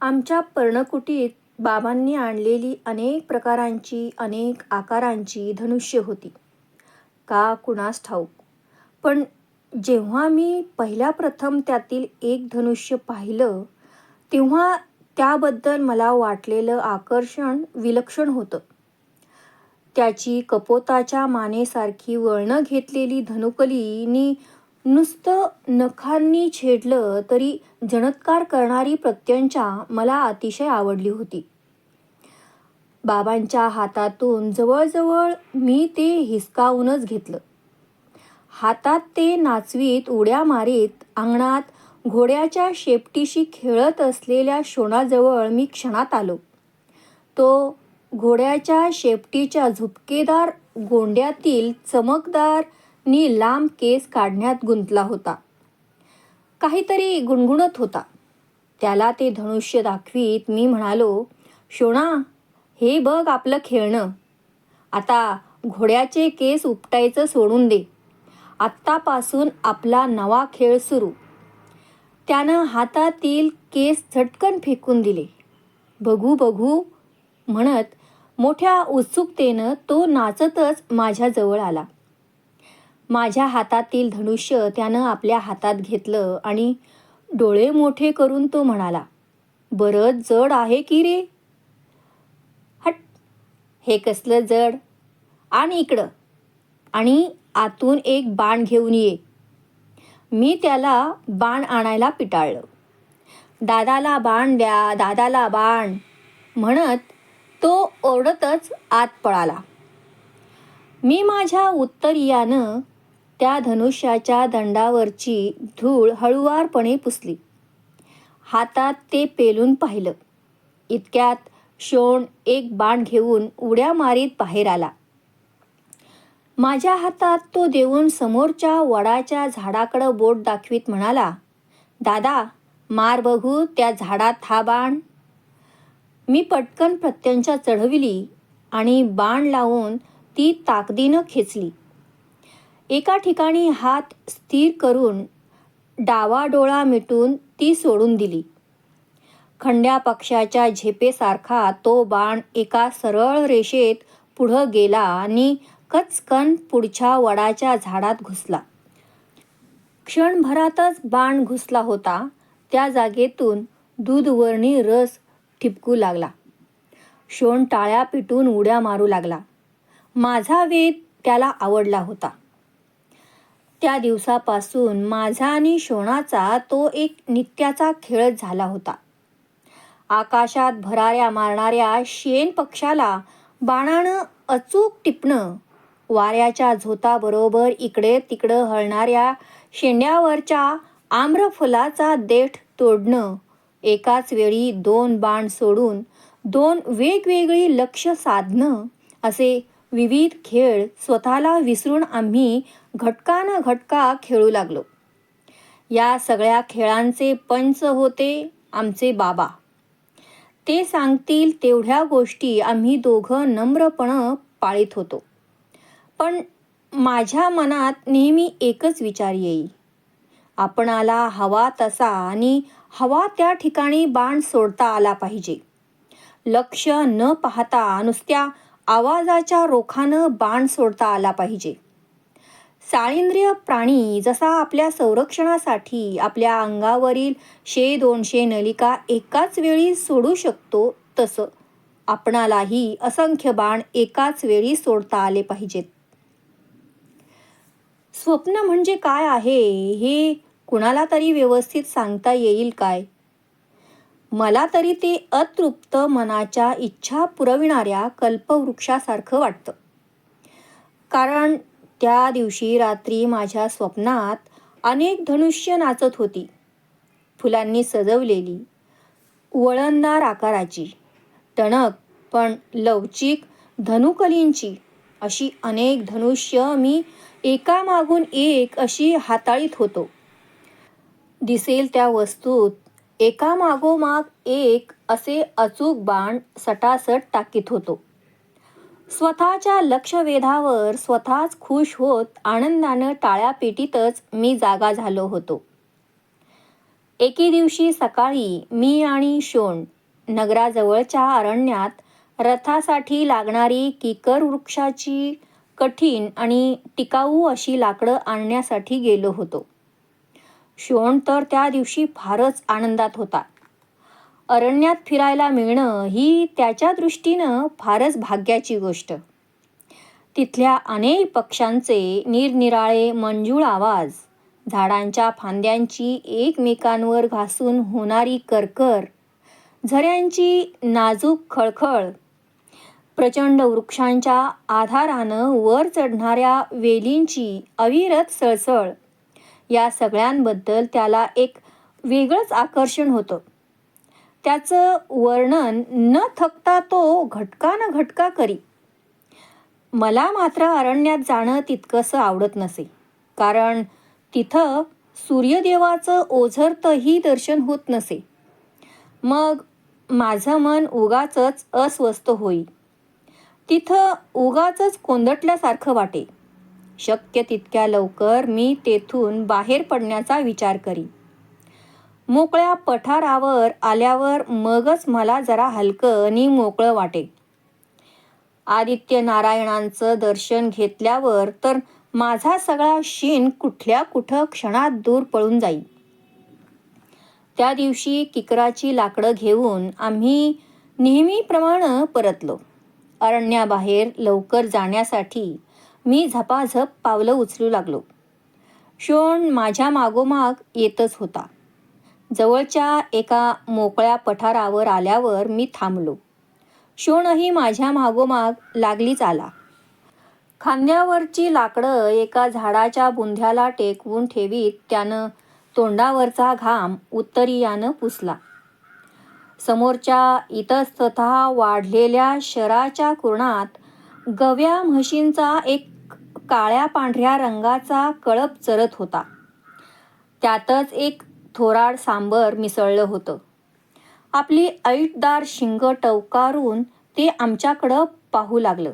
आमच्या पर्णकुटीत बाबांनी आणलेली अनेक प्रकारांची, अनेक आकारांची धनुष्य होती. का कुणास ठाऊक, पण जेव्हा मी पहिल्या प्रथम त्यातील एक धनुष्य पाहिलं, तेव्हा त्याबद्दल मला वाटलेलं आकर्षण विलक्षण होतं. त्याची कपोताच्या मानेसारखी वळणं घेतलेली धनुकली नुसतं नखांनी छेडलं तरी जणत्कार करणारी प्रत्यंचा मला अतिशय आवडली होती. बाबांच्या हातातून जवळजवळ मी ते हिसकावूनच घेतलं. हातात ते नाचवीत उड्या मारीत अंगणात घोड्याच्या शेपटीशी खेळत असलेल्या शोणाजवळ मी क्षणात आलो. तो घोड्याच्या शेपटीच्या झुपकेदार गोंड्यातील चमकदार नि लांब केस काढण्यात गुंतला होता. काहीतरी गुणगुणत होता. त्याला ते धनुष्य दाखवीत मी म्हणालो, "शोणा, हे बघ आपलं खेळणं. आता घोड्याचे केस उपटायचं सोडून दे. आत्तापासून आपला नवा खेळ सुरू." त्यानं हातातील केस झटकन फेकून दिले. "बघू बघू" म्हणत मोठ्या उत्सुकतेनं तो नाचतच माझ्याजवळ आला. माझ्या हातातील धनुष्य त्यानं आपल्या हातात घेतलं आणि डोळे मोठे करून तो म्हणाला, "बरंच जड आहे की रे." "हट, हे कसलं जड? आण इकडं आणि आतून एक बाण घेऊन ये." मी त्याला बाण आणायला पिटाळलं. "दादाला बाण द्या, दादाला बाण" म्हणत तो ओरडतच आत पळाला. मी माझ्या उत्तरीयानं त्या धनुष्याच्या दंडावरची धूळ हळुवारपणे पुसली. हातात ते पेलून पाहिलं. इतक्यात शोण एक बाण घेऊन उड्या मारीत बाहेर आला. माझ्या हातात तो देऊन समोरच्या वडाच्या झाडाकडं बोट दाखवीत म्हणाला, "दादा, मार बघू त्या झाडात हा बाण." मी पटकन प्रत्यंचा चढविली आणि बाण लावून ती ताकदीनं खेचली. एका ठिकाणी हात स्थिर करून डावा डोळा मिटून ती सोडून दिली. खंड्या पक्ष्याच्या झेपेसारखा तो बाण एका सरळ रेषेत पुढं गेला आणि कचकन पुढच्या वडाच्या झाडात घुसला. क्षणभरातच बाण घुसला होता त्या जागेतून दूधवर्णी रस ठिबकू लागला. शोण टाळ्या पिटून उड्या मारू लागला. माझा वेध त्याला आवडला होता. त्या दिवसापासून माझा आणि शोणाचा तो एक नित्याचा खेळच झाला होता. आकाशात भराऱ्या मारणाऱ्या शेण पक्षाला बाणानं अचूक टिपणं, वाऱ्याच्या झोताबरोबर इकडे तिकडं हलणाऱ्या शेंड्यावरच्या आम्रफुलाचा देठ तोडणं, एकाच वेळी 2 बाण सोडून 2 वेगवेगळी लक्ष साधणं, असे विविध खेळ स्वतःला विसरून आम्ही घटकान घटका खेळू लागलो. या सगळ्या खेळांचे पंच होते आमचे बाबा. ते सांगतील तेवढ्या गोष्टी आम्ही दोघं नम्रपणं पाळीत होतो. पण माझ्या मनात नेहमी एकच विचार येई, आपणाला हवा तसा आणि हवा त्या ठिकाणी बाण सोडता आला पाहिजे. लक्ष न पाहता नुसत्या आवाजाच्या रोखानं बाण सोडता आला पाहिजे. साळींद्रिय प्राणी जसा आपल्या संरक्षणासाठी आपल्या अंगावरील 100-200 नलिका एकाच वेळी सोडू शकतो, तसं आपणालाही असंख्य बाण एकाच वेळी सोडता आले पाहिजेत. स्वप्न म्हणजे काय आहे हे कुणाला तरी व्यवस्थित सांगता येईल काय? मला तरी ते अतृप्त मनाच्या इच्छा पुरविणाऱ्या कल्पवृक्षासारखं वाटतं. कारण त्या दिवशी रात्री माझ्या स्वप्नात अनेक धनुष्य नाचत होती. फुलांनी सजवलेली, वळणदार आकाराची, टणक पण लवचिक धनुकलींची अशी अनेक धनुष्य मी एकामागून एक अशी हाताळीत होतो. दिसेल त्या वस्तूत एकामागोमाग एक असे अचूक बाण सटासट टाकीत होतो. स्वतःच्या लक्षवेधावर स्वतःच खुश होत आनंदानं टाळ्या पेटीतच मी जागा झालो होतो. एके दिवशी सकाळी मी आणि शोण नगराजवळच्या अरण्यात रथासाठी लागणारी किकर वृक्षाची कठीण आणि टिकाऊ अशी लाकडं आणण्यासाठी गेलो होतो. शोण तर त्या दिवशी फारच आनंदात होता. अरण्यात फिरायला मिळणं ही त्याच्या दृष्टीनं फारच भाग्याची गोष्ट. तिथल्या अनेक पक्ष्यांचे निरनिराळे मंजूळ आवाज, झाडांच्या फांद्यांची एकमेकांवर घासून होणारी करकर, झऱ्यांची नाजूक खळखळ, प्रचंड वृक्षांच्या आधारानं वर चढणाऱ्या वेलींची अविरत सळसळ, या सगळ्यांबद्दल त्याला एक वेगळंच आकर्षण होतं. त्याचं वर्णन न थकता तो घटका न घटका करी. मला मात्र अरण्यात जाणं तितकंसं आवडत नसे, कारण तिथं सूर्यदेवाचं ओझरतंही दर्शन होत नसे. मग माझं मन उगाचच अस्वस्थ होई. तिथं उगाचच कोंदटल्यासारखं वाटे. शक्य तितक्या लवकर मी तेथून बाहेर पडण्याचा विचार करी. मोकळ्या पठारावर आल्यावर मगच मला जरा हलकं आणि मोकळं वाटे. आदित्य नारायणांचं दर्शन घेतल्यावर तर माझा सगळा शीन कुठल्या कुठं क्षणात दूर पळून जाई. त्या दिवशी किकराची लाकडं घेऊन आम्ही नेहमीप्रमाणे परतलो. अरण्याबाहेर लवकर जाण्यासाठी मी झपाझप पावलं उचलू लागलो. शोण माझ्या मागोमाग येतच होता. जवळच्या एका मोकळ्या पठारावर आल्यावर मी थांबलो. शोणही माझ्या मागोमाग लागलीच आला. खांद्यावरची लाकडं एका झाडाच्या बुंध्याला टेकवून ठेवीत त्यानं तोंडावरचा घाम उत्तरीयानं पुसला. समोरच्या इतस्ततः वाढलेल्या शराच्या कुरणात गव्या म्हशींचा एक काळ्या पांढऱ्या रंगाचा कळप चरत होता. त्यातच एक थोराड सांबर मिसळलं होतं. आपली ऐटदार शिंगं टवकारून ते आमच्याकडं पाहू लागलं.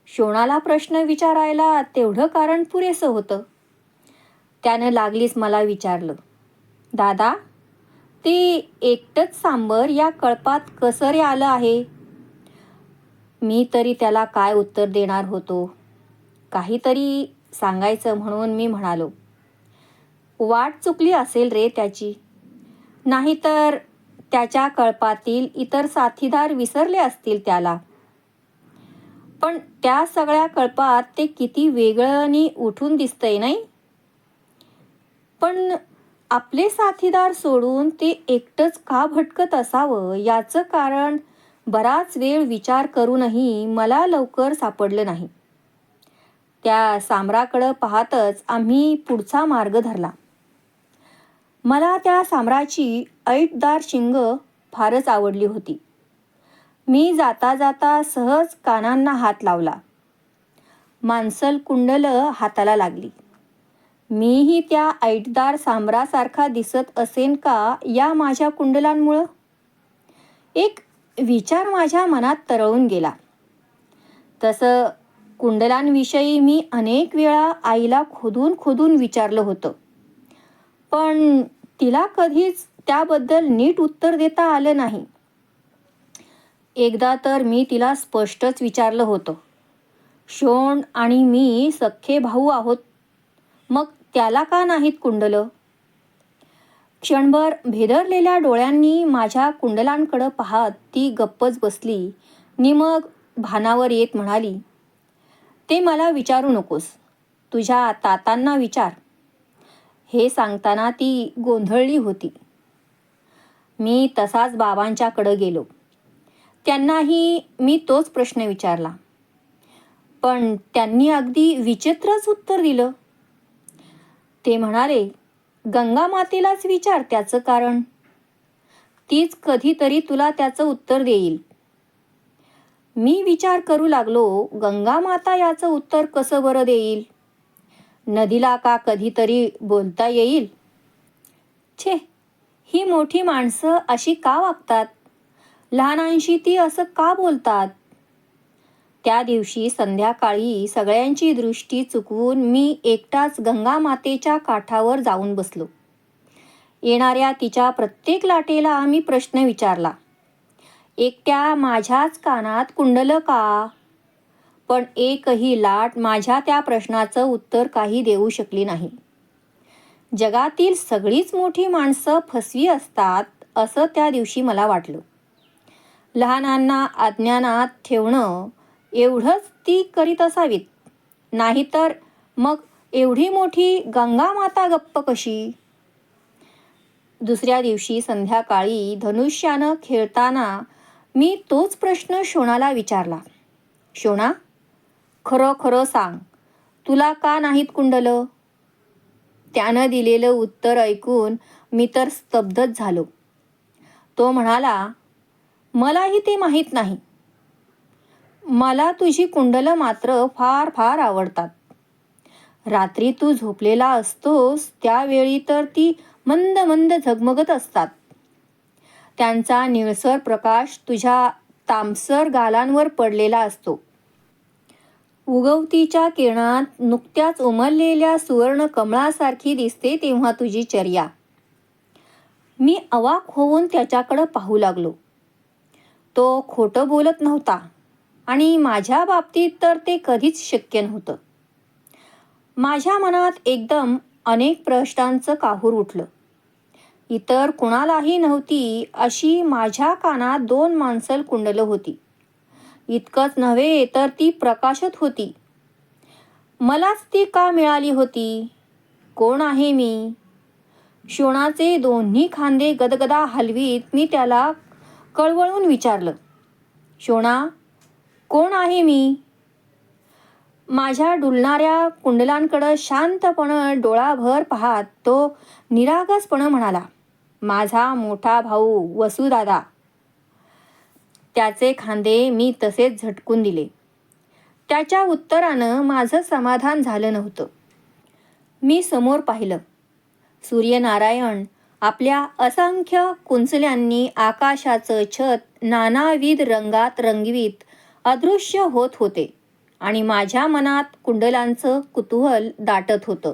शोणाला प्रश्न विचारायला तेवढं कारण पुरेसं होतं. त्यानं लागलीच मला विचारलं, दादा, ते एकटंच सांबर या कळपात कसं रे आलं आहे? मी तरी त्याला काय उत्तर देणार होतो. काहीतरी सांगायचं म्हणून मी म्हणालो, वाट चुकली असेल रे त्याची. नाहीतर त्याच्या कळपातील इतर साथीदार विसरले असतील त्याला. पण त्या सगळ्या कळपात ते किती वेगळं आणि उठून दिसतंय नाही. पण आपले साथीदार सोडून ते एकटंच का भटकत असावं याचं कारण बराच वेळ विचार करूनही मला लवकर सापडलं नाही. त्या सांबराकडं पाहतच आम्ही पुढचा मार्ग धरला. मला त्या सांबराची ऐटदार शिंग फारच आवडली होती. मी जाता जाता सहज कानांना हात लावला. मांसल कुंडलं हाताला लागली. मीही त्या ऐटदार सांबरासारखा दिसत असेन का या माझ्या कुंडलांमुळं? एक विचार माझ्या मनात तरळून गेला. तसं कुंडलांविषयी मी अनेक वेळा आईला खोदून खोदून विचारलं होतं, पण तिला कधीच त्याबद्दल नीट उत्तर देता आलं नाही. एकदा तर मी तिला स्पष्टच विचारलं होतं, शोण आणि मी सख्खे भाऊ आहोत, मग त्याला का नाहीत कुंडलं? क्षणभर भेदरलेल्या डोळ्यांनी माझ्या कुंडलांकडं पाहत ती गप्पच बसली नि मग भानावर येत म्हणाली, ते मला विचारू नकोस, तुझ्या तातांना विचार. हे सांगताना ती गोंधळली होती. मी तसाच बाबांच्याकडं गेलो. त्यांनाही मी तोच प्रश्न विचारला, पण त्यांनी अगदी विचित्रच उत्तर दिलं. ते म्हणाले, गंगामातेलाच विचार त्याचं कारण. तीच कधीतरी तुला त्याचं उत्तर देईल. मी विचार करू लागलो, गंगामाता याचं उत्तर कसं बरं देईल? नदीला का कधीतरी बोलता येईल? छे, ही मोठी माणसं अशी का वागतात? लहानांशी ती असं का बोलतात? त्या दिवशी संध्याकाळी सगळ्यांची दृष्टी चुकवून मी एकटाच गंगामातेच्या काठावर जाऊन बसलो. येणाऱ्या तिच्या प्रत्येक लाटेला मी प्रश्न विचारला. एकट्या माझ्याच कानात कुंडलं का? पण एकही लाट माझ्या त्या प्रश्नाचं उत्तर काही देऊ शकली नाही. जगातील सगळीच मोठी माणसं फसवी असतात असं त्या दिवशी मला वाटलं. लहानांना अज्ञानात ठेवणं एवढंच ती करीत असावीत, नाहीतर मग एवढी मोठी गंगा माता गप्प कशी? दुसऱ्या दिवशी संध्याकाळी धनुष्यानं खेळताना मी तोच प्रश्न शोणाला विचारला. शोणा, खरं खरं सांग, तुला का नाहीत कुंडलं? त्यानं दिलेलं उत्तर ऐकून मी तर स्तब्धच झालो. तो म्हणाला, मलाही ते माहीत नाही. मला तुझी कुंडलं मात्र फार फार आवडतात. रात्री तू झोपलेला असतोस त्यावेळी तर ती मंद मंद झगमगत असतात. त्यांचा निळसर प्रकाश तुझ्या तांबसर गालांवर पडलेला असतो. उगवतीच्या किरणात नुकत्याच उमललेल्या सुवर्ण कमळासारखी दिसते तेव्हा तुझी चर्या. मी अवाक होऊन त्याच्याकडं पाहू लागलो. तो खोटं बोलत नव्हता आणि माझ्या बाबतीत तर ते कधीच शक्य नव्हतं. माझ्या मनात एकदम अनेक प्रश्नांचं काहूर उठलं. इतर कुणालाही नव्हती अशी माझ्या कानात 2 माणसल कुंडलं होती. इतकंच नव्हे तर ती प्रकाशत होती. मलाच ती का मिळाली होती? कोण आहे मी? शोणाचे दोन्ही खांदे गदगदा हलवीत मी त्याला कळवळून विचारलं, शोणा, कोण आहे मी? माझ्या डुलणाऱ्या कुंडलांकडं शांतपणे डोळाभर पाहत तो निरागसपणे म्हणाला, माझा मोठा भाऊ वसुदादा. त्याचे खांदे मी तसेच झटकून दिले. त्याच्या उत्तरानं माझं समाधान झालं नव्हतं. मी समोर पाहिलं. सूर्यनारायण आपल्या असंख्य कुंचल्यांनी आकाशाचं छत नानाविध रंगात रंगवीत अदृश्य होत होते आणि माझ्या मनात कुंडलांचं कुतूहल दाटत होतं.